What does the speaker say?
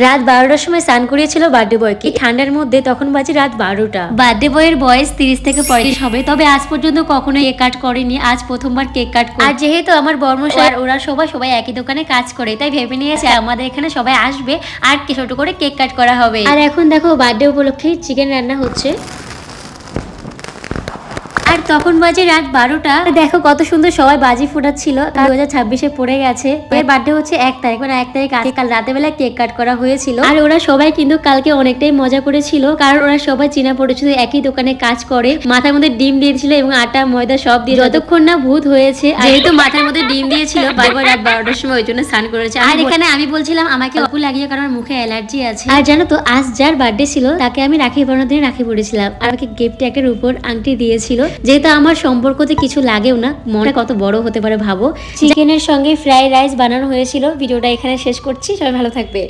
রাত 12টার সময় স্নান করিয়েছিল বার্থডে বয়কে। ঠান্ডার মধ্যে তখন বাজে রাত 12টা। বার্থডে বয়ের বয়স 30 থেকে 35 হবে, তবে আজ পর্যন্ত কখনো কেক কাট করেনি, আজ প্রথমবার কেক কাট করে। আর যেহেতু আমার বর্মশাই ওরা সবাই একই দোকানে কাজ করে, তাই ভেবে নিয়েছে আমাদের এখানে সবাই আসবে আর ছোট করে কেক কাট করা হবে। আর এখন দেখো বার্থডে উপলক্ষে চিকেন রান্না হচ্ছে। আর তখন বাজে রাত 12টা। দেখো কত সুন্দর সবাই বাজি ফোটাচ্ছিল। 2026-এ পড়ে গেছে। এর বার্থডে হচ্ছে 1 তারিখ, মানে 1 তারিখ আগে কাল রাতে বেলা কেক কাট করা হয়েছিল। আর ওরা সবাই কিন্তু কালকে অনেকটাই মজা করেছিল, কারণ ওরা সবাই চেনা পরিচিত, একই দোকানে কাজ করে। মাথার মধ্যে ডিম দিয়েছিল এবং আটা ময়দা সব দিয়ে, যতক্ষণ না ভূত হয়েছে। যেহেতু মাথার মধ্যে ডিম দিয়েছিল রাত 12টার সময়, ওই জন্য স্নান করেছে। আর এখানে আমি বলছিলাম আমাকে অপু লাগিয়ে, কারণ মুখে অ্যালার্জি আছে। আর জানো তো আজ যার বার্থডে ছিল তাকে আমি রাখি পরানোর দিন রাখি পড়েছিলাম, আর আমাকে গিফট একটা রূপোর আংটি দিয়েছিল। যেহেতু আমার সম্পর্কতে কিছু লাগেও না, মনটা কত বড় হতে পারে ভাবো। চিকেনের সঙ্গে ফ্রাইড রাইস বানানো হয়েছিল। ভিডিওটা এখানে শেষ করছি, সবাই ভালো থাকবে।